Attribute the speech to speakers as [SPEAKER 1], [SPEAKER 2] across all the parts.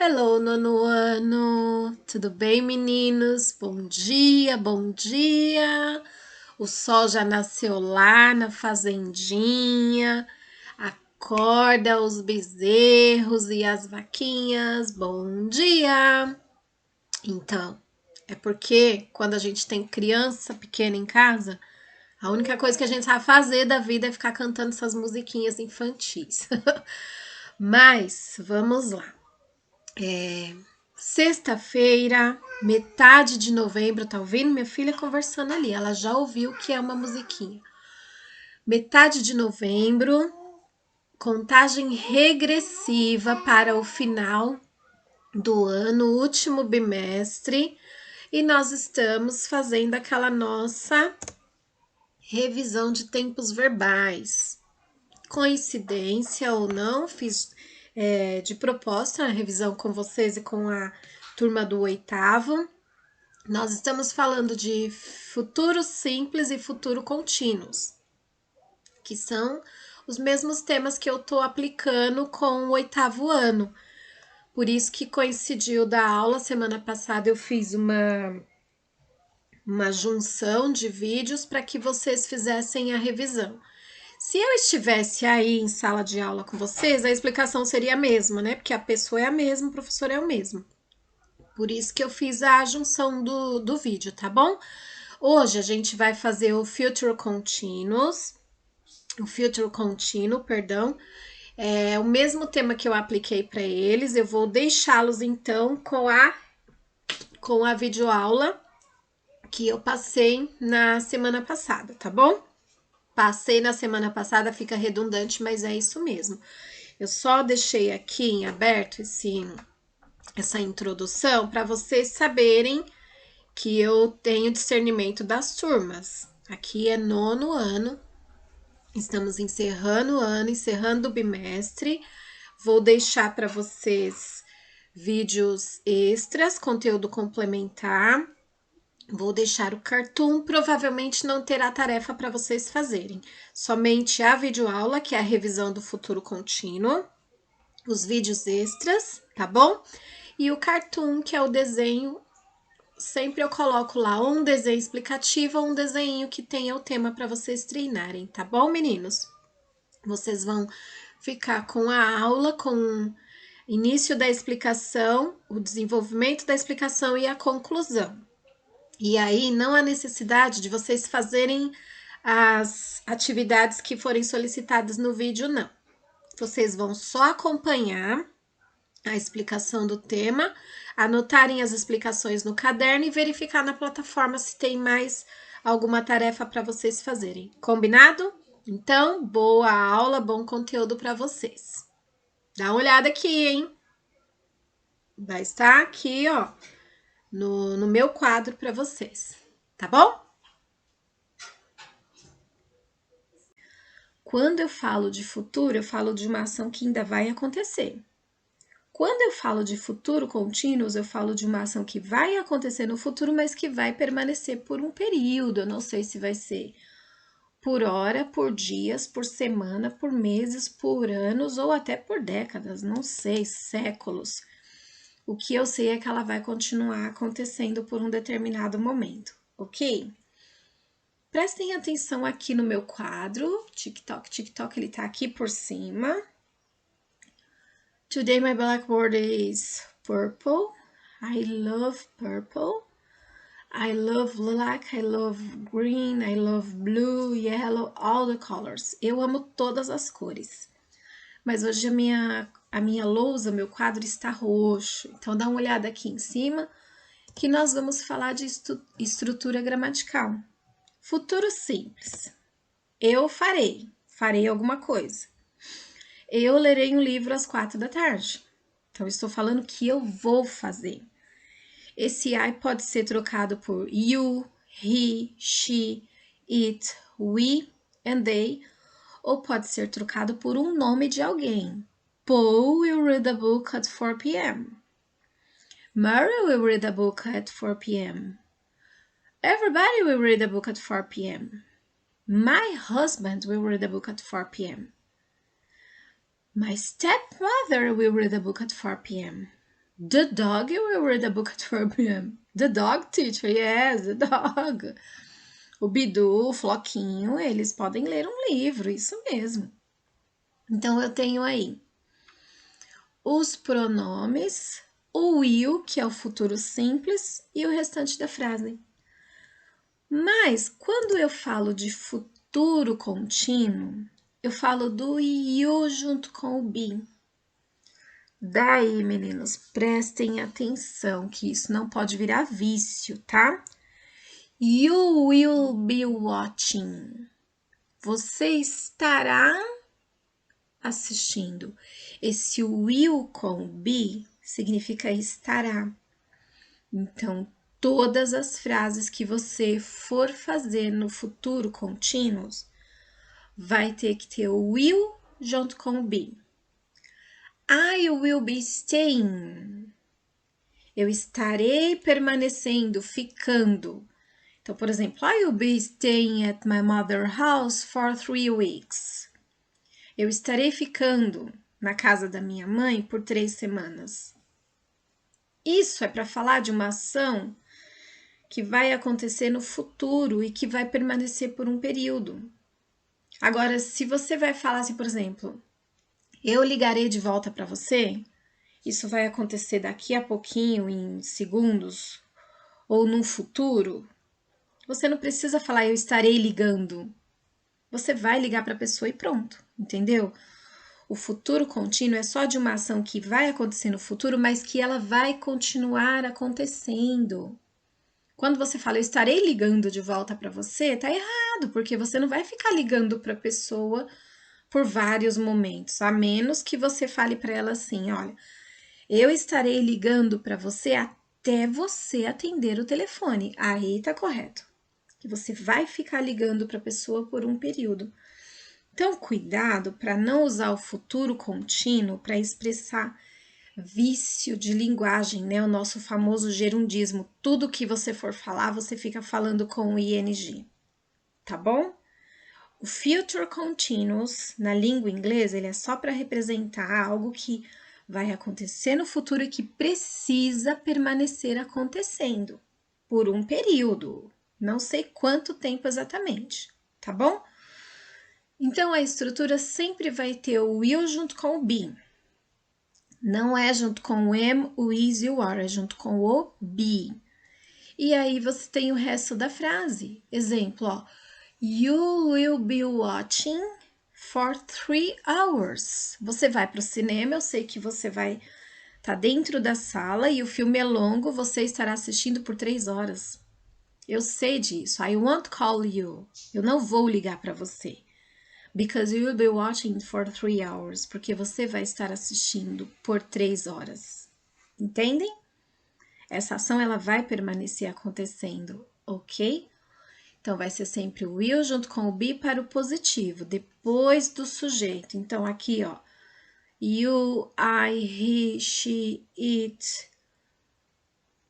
[SPEAKER 1] Hello, nono ano! Tudo bem, meninos? Bom dia, bom dia! O sol já nasceu lá na fazendinha. Acorda os bezerros e as vaquinhas. Bom dia! Então, é porque quando a gente tem criança pequena em casa, a única coisa que a gente sabe fazer da vida é ficar cantando essas musiquinhas infantis. Mas vamos lá. Sexta-feira, metade de novembro, tá ouvindo minha filha conversando ali? Ela já ouviu que é uma musiquinha. Metade de novembro, contagem regressiva para o final do ano, último bimestre, e nós estamos fazendo aquela nossa revisão de tempos verbais. Coincidência ou não, fiz de proposta a revisão com vocês e com a turma do oitavo. Nós estamos falando de futuro simples e futuro contínuos, que são os mesmos temas que eu estou aplicando com o oitavo ano. Por isso que coincidiu da aula, semana passada eu fiz uma junção de vídeos para que vocês fizessem a revisão. Se eu estivesse aí em sala de aula com vocês, a explicação seria a mesma, né? Porque a pessoa é a mesma, o professor é o mesmo. Por isso que eu fiz a junção do vídeo, tá bom? Hoje a gente vai fazer o Future Continuous, perdão. É o mesmo tema que eu apliquei para eles. Eu vou deixá-los então com a videoaula que eu passei na semana passada, tá bom? Passei na semana passada, fica redundante, mas é isso mesmo. Eu só deixei aqui em aberto essa introdução para vocês saberem que eu tenho discernimento das turmas. Aqui é nono ano, estamos encerrando o ano, encerrando o bimestre. Vou deixar para vocês vídeos extras, conteúdo complementar. Vou deixar o cartoon, provavelmente não terá tarefa para vocês fazerem. Somente a videoaula, que é a revisão do futuro contínuo, os vídeos extras, tá bom? E o cartoon, que é o desenho. Sempre eu coloco lá um desenho explicativo ou um desenho que tenha o tema para vocês treinarem, tá bom, meninos? Vocês vão ficar com a aula, com o início da explicação, o desenvolvimento da explicação e a conclusão. E aí não há necessidade de vocês fazerem as atividades que forem solicitadas no vídeo, não. Vocês vão só acompanhar a explicação do tema, anotarem as explicações no caderno e verificar na plataforma se tem mais alguma tarefa para vocês fazerem. Combinado? Então, boa aula, bom conteúdo para vocês. Dá uma olhada aqui, hein? Vai estar aqui, ó, no meu quadro para vocês, tá bom? Quando eu falo de futuro, eu falo de uma ação que ainda vai acontecer. Quando eu falo de futuro contínuo, eu falo de uma ação que vai acontecer no futuro, mas que vai permanecer por um período. Eu não sei se vai ser por hora, por dias, por semana, por meses, por anos ou até por décadas, não sei, séculos. O que eu sei é que ela vai continuar acontecendo por um determinado momento, ok? Prestem atenção aqui no meu quadro, TikTok, ele tá aqui por cima. Today my blackboard is purple. I love purple. I love lilac, I love green, I love blue, yellow, all the colors. Eu amo todas as cores. Mas hoje a minha lousa, meu quadro está roxo. Então dá uma olhada aqui em cima que nós vamos falar de estrutura gramatical. Futuro simples. Eu farei alguma coisa. Eu lerei um livro às 4 da tarde. Então, estou falando que eu vou fazer. Esse I pode ser trocado por you, he, she, it, we and they, ou pode ser trocado por um nome de alguém. Paul will read a book at 4 p.m. Mary will read a book at 4 p.m. Everybody will read a book at 4 p.m. My husband will read a book at 4 p.m. My stepmother will read a book at 4 p.m. The dog will read a book at 4 p.m. The dog, teacher, yes, the dog. O Bidu, o Floquinho, eles podem ler um livro, isso mesmo. Então, eu tenho aí os pronomes, o will, que é o futuro simples, e o restante da frase. Mas, quando eu falo de futuro contínuo, eu falo do you junto com o be. Daí, meninos, prestem atenção que isso não pode virar vício, tá? You will be watching. Você estará assistindo. Esse will com be significa estará. Então, todas as frases que você for fazer no futuro contínuo vai ter que ter o will junto com o be. I will be staying. Eu estarei permanecendo, ficando. Então, por exemplo, I will be staying at my mother's house for 3 weeks. Eu estarei ficando na casa da minha mãe por 3 semanas. Isso é para falar de uma ação que vai acontecer no futuro e que vai permanecer por um período. Agora, se você vai falar assim, por exemplo, eu ligarei de volta para você, isso vai acontecer daqui a pouquinho, em segundos, ou no futuro, você não precisa falar eu estarei ligando. Você vai ligar para a pessoa e pronto, entendeu? O futuro contínuo é só de uma ação que vai acontecer no futuro, mas que ela vai continuar acontecendo. Quando você fala eu estarei ligando de volta para você, tá errado, porque você não vai ficar ligando para a pessoa por vários momentos, a menos que você fale para ela assim, olha, eu estarei ligando para você até você atender o telefone. Aí tá correto. Que você vai ficar ligando para a pessoa por um período. Então, cuidado para não usar o futuro contínuo para expressar vício de linguagem, né? O nosso famoso gerundismo. Tudo que você for falar, você fica falando com o ing, tá bom? O future continuous, na língua inglesa, ele é só para representar algo que vai acontecer no futuro e que precisa permanecer acontecendo por um período. Não sei quanto tempo exatamente, tá bom? Então, a estrutura sempre vai ter o will junto com o be. Não é junto com o am, o is e o are, é junto com o be. E aí você tem o resto da frase. Exemplo, ó. You will be watching for 3 hours. Você vai para o cinema, eu sei que você vai estar dentro da sala e o filme é longo, você estará assistindo por 3 horas. Eu sei disso. I won't call you. Eu não vou ligar para você. Because you will be watching for 3 hours. Porque você vai estar assistindo por 3 horas. Entendem? Essa ação ela vai permanecer acontecendo, ok? Então, vai ser sempre o will junto com o be para o positivo, depois do sujeito. Então, aqui, ó. You, I, he, she, it.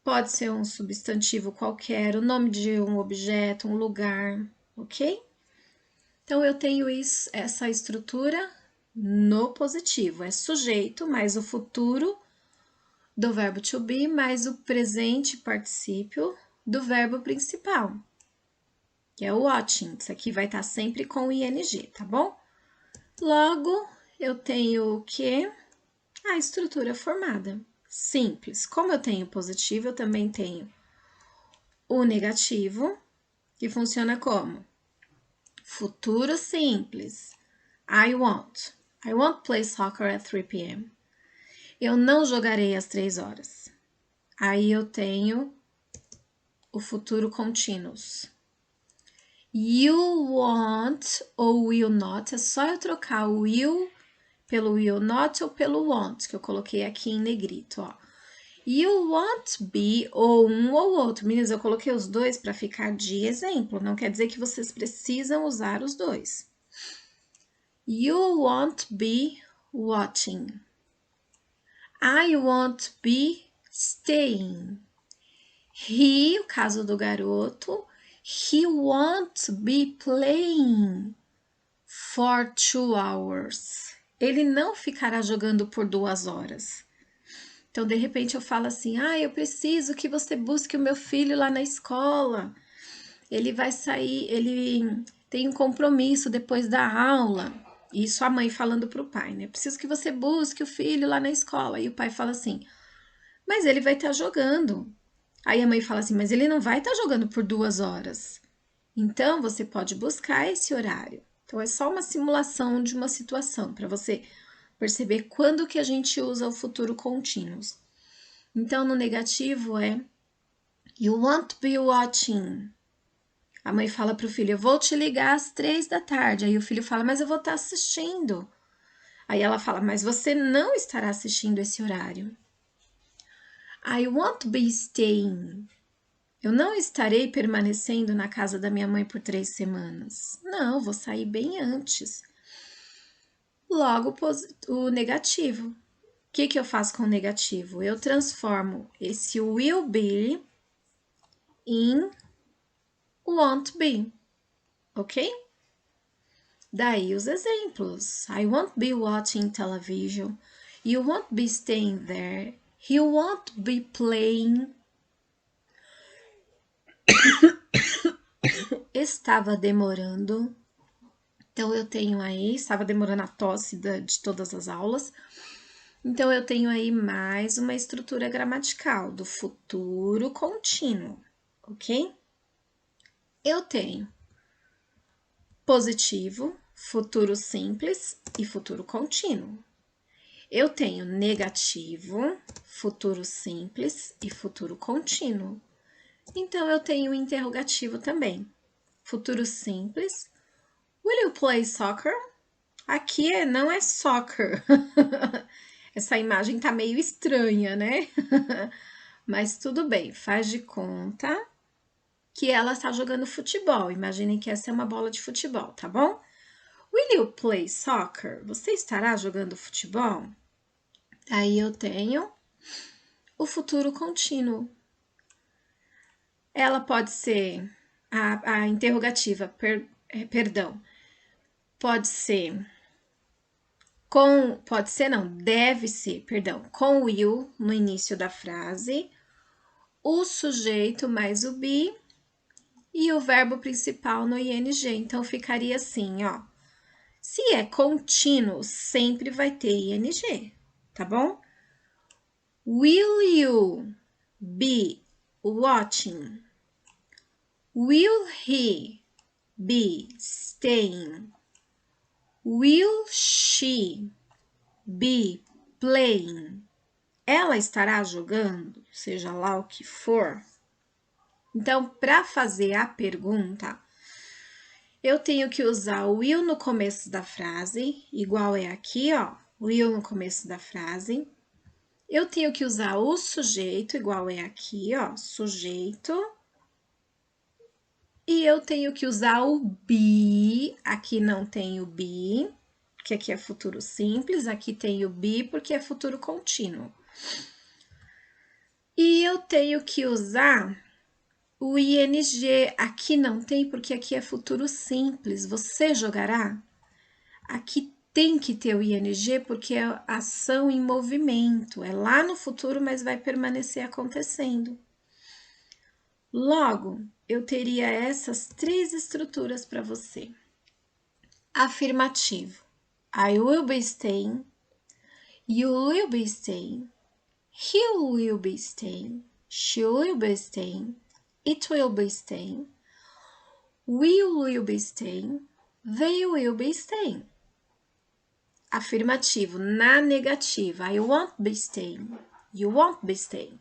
[SPEAKER 1] Pode ser um substantivo qualquer, o nome de um objeto, um lugar, ok? Então, eu tenho essa estrutura no positivo. É sujeito mais o futuro do verbo to be mais o presente particípio do verbo principal, que é o watching. Isso aqui vai estar sempre com o ing, tá bom? Logo, eu tenho o quê? A estrutura formada. Simples. Como eu tenho positivo, eu também tenho o negativo, que funciona como? Futuro simples. I won't. I won't play soccer at 3 p.m. Eu não jogarei às 3 horas. Aí eu tenho o futuro continuous. You won't ou will not, é só eu trocar o will pelo will not ou pelo won't, que eu coloquei aqui em negrito, ó. You won't be ou um ou outro. Meninas, eu coloquei os dois para ficar de exemplo, não quer dizer que vocês precisam usar os dois. You won't be watching. I won't be staying. He, o caso do garoto, he won't be playing for 2 hours. Ele não ficará jogando por 2 horas. Então, de repente, eu falo assim: ah, eu preciso que você busque o meu filho lá na escola. Ele vai sair, ele tem um compromisso depois da aula. Isso a mãe falando para o pai, né? Preciso que você busque o filho lá na escola. E o pai fala assim: mas ele vai estar jogando. Aí a mãe fala assim: mas ele não vai estar jogando por 2 horas. Então você pode buscar esse horário. Então é só uma simulação de uma situação para você perceber quando que a gente usa o futuro contínuo. Então no negativo é you won't be watching. A mãe fala para o filho: eu vou te ligar às 3 da tarde. Aí o filho fala: mas eu vou estar assistindo. Aí ela fala: mas você não estará assistindo esse horário. I won't be staying. Eu não estarei permanecendo na casa da minha mãe por 3 semanas. Não, vou sair bem antes. Logo, o negativo. O que eu faço com o negativo? Eu transformo esse will be em won't be, ok? Daí os exemplos. I won't be watching television. You won't be staying there. He won't be playing. Estava demorando. Então, eu tenho aí, estava demorando a tosse de todas as aulas. Então, eu tenho aí mais uma estrutura gramatical do futuro contínuo, ok? Eu tenho positivo, futuro simples e futuro contínuo. Eu tenho negativo, futuro simples e futuro contínuo. Então, eu tenho interrogativo também. Futuro simples. Will you play soccer? Aqui não é soccer. Essa imagem tá meio estranha, né? Mas tudo bem, faz de conta que ela está jogando futebol. Imaginem que essa é uma bola de futebol, tá bom? Will you play soccer? Você estará jogando futebol? Aí eu tenho o futuro contínuo. Ela pode ser a interrogativa, perdão, pode ser pode ser não, deve ser, perdão, com will no início da frase, o sujeito mais o be e o verbo principal no ing. Então ficaria assim, ó. Se é contínuo, sempre vai ter ing, tá bom? Will you be watching? Will he be staying? Will she be playing? Ela estará jogando, seja lá o que for. Então, para fazer a pergunta, eu tenho que usar o will no começo da frase, igual é aqui, ó, will no começo da frase. Eu tenho que usar o sujeito, igual é aqui, ó, sujeito. E eu tenho que usar o be, aqui não tem o be, porque aqui é futuro simples, aqui tem o be porque é futuro contínuo. E eu tenho que usar o ing, aqui não tem porque aqui é futuro simples. Você jogará? Aqui tem que ter o ing porque é ação em movimento. É lá no futuro, mas vai permanecer acontecendo. Logo, eu teria essas 3 estruturas para você. Afirmativo. I will be staying. You will be staying. He will be staying. She will be staying. It will be staying. We will be staying. They will be staying. Afirmativo na negativa. I won't be staying. You won't be staying.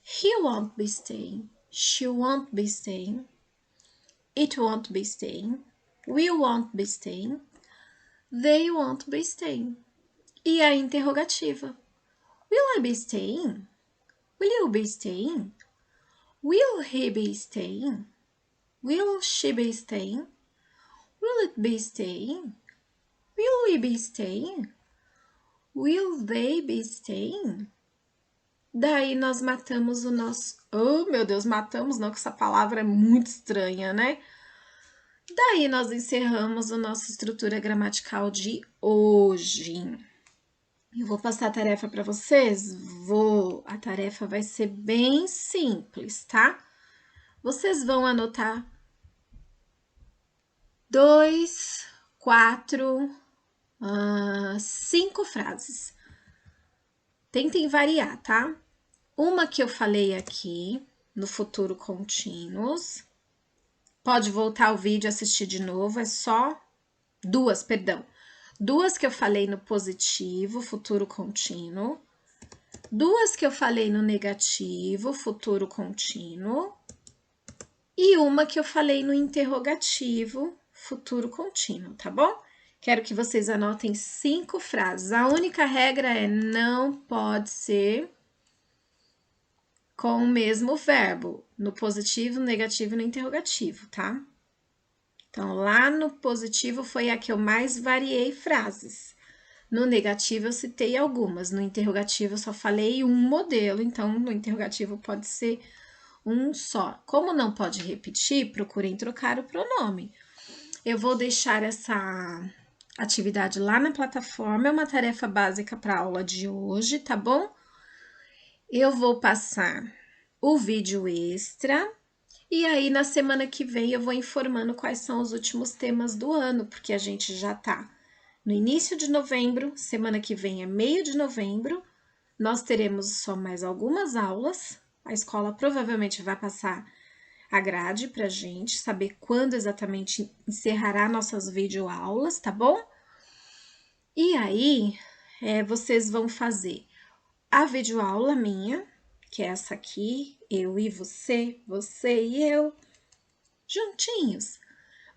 [SPEAKER 1] He won't be staying. She won't be staying. It won't be staying. We won't be staying. They won't be staying. E a interrogativa. Will I be staying? Will you be staying? Will he be staying? Will she be staying? Will it be staying? Will we be staying? Will they be staying? Daí nós matamos o nosso... Oh, meu Deus, matamos não, que essa palavra é muito estranha, né? Daí nós encerramos a nossa estrutura gramatical de hoje. Eu vou passar a tarefa para vocês? Vou. A tarefa vai ser bem simples, tá? Vocês vão anotar 2, 4, 5 frases. Tentem variar, tá? Uma que eu falei aqui, no futuro contínuos. Pode voltar ao vídeo e assistir de novo, é só duas, perdão. Duas que eu falei no positivo, futuro contínuo. Duas que eu falei no negativo, futuro contínuo. E uma que eu falei no interrogativo, futuro contínuo, tá bom? Quero que vocês anotem 5 frases. A única regra é não pode ser com o mesmo verbo, no positivo, no negativo e no interrogativo, tá? Então, lá no positivo foi a que eu mais variei frases. No negativo eu citei algumas, no interrogativo eu só falei um modelo, então no interrogativo pode ser um só. Como não pode repetir, procurem trocar o pronome. Eu vou deixar essa atividade lá na plataforma, é uma tarefa básica para a aula de hoje, tá bom? Eu vou passar o vídeo extra e aí na semana que vem eu vou informando quais são os últimos temas do ano, porque a gente já tá no início de novembro, semana que vem é meio de novembro, nós teremos só mais algumas aulas, a escola provavelmente vai passar a grade pra gente saber quando exatamente encerrará nossas videoaulas, tá bom? E aí, vocês vão fazer a videoaula minha, que é essa aqui, eu e você, você e eu, juntinhos.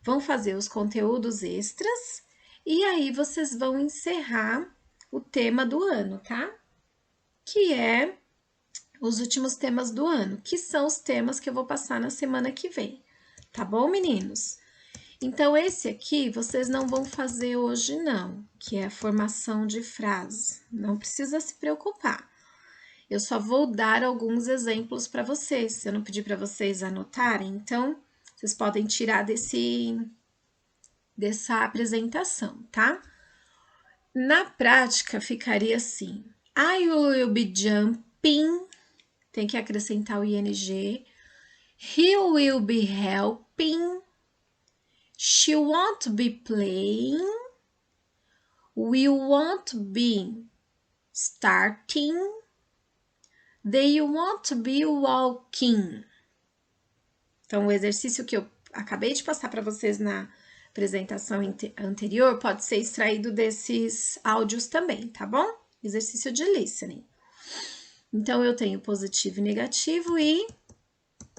[SPEAKER 1] Vão fazer os conteúdos extras e aí vocês vão encerrar o tema do ano, tá? Que é os últimos temas do ano, que são os temas que eu vou passar na semana que vem. Tá bom, meninos? Então, esse aqui vocês não vão fazer hoje, não, que é a formação de frases. Não precisa se preocupar. Eu só vou dar alguns exemplos para vocês. Se eu não pedir para vocês anotarem, então vocês podem tirar dessa apresentação, tá? Na prática, ficaria assim: I will be jumping, tem que acrescentar o ing. He will be helping. She won't be playing. We won't be starting. They won't be walking. Então, o exercício que eu acabei de passar para vocês na apresentação anterior pode ser extraído desses áudios também, tá bom? Exercício de listening. Então, eu tenho positivo e negativo e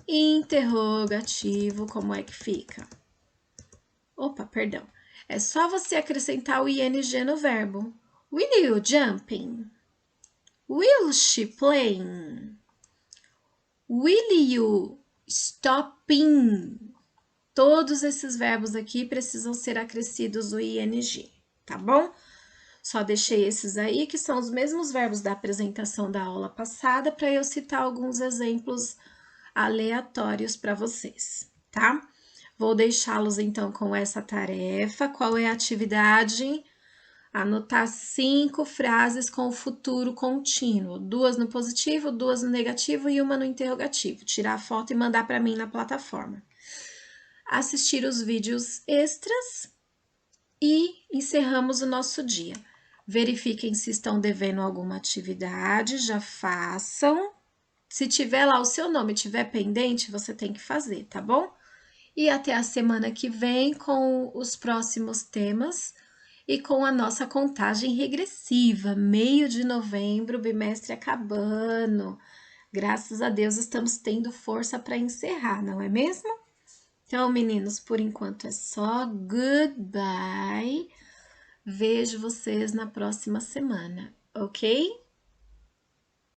[SPEAKER 1] interrogativo, como é que fica? Opa, perdão. É só você acrescentar o ing no verbo. Will you jumping? Will she playing? Will you stopping? Todos esses verbos aqui precisam ser acrescidos o ing, tá bom? Só deixei esses aí, que são os mesmos verbos da apresentação da aula passada, para eu citar alguns exemplos aleatórios para vocês, tá? Vou deixá-los então com essa tarefa. Qual é a atividade? Anotar 5 frases com o futuro contínuo, 2 no positivo, 2 no negativo e uma no interrogativo. Tirar a foto e mandar para mim na plataforma. Assistir os vídeos extras e encerramos o nosso dia. Verifiquem se estão devendo alguma atividade, já façam. Se tiver lá o seu nome, tiver pendente, você tem que fazer, tá bom? E até a semana que vem com os próximos temas e com a nossa contagem regressiva, meio de novembro, bimestre acabando. Graças a Deus estamos tendo força para encerrar, não é mesmo? Então, meninos, por enquanto é só. Goodbye. Vejo vocês na próxima semana, ok?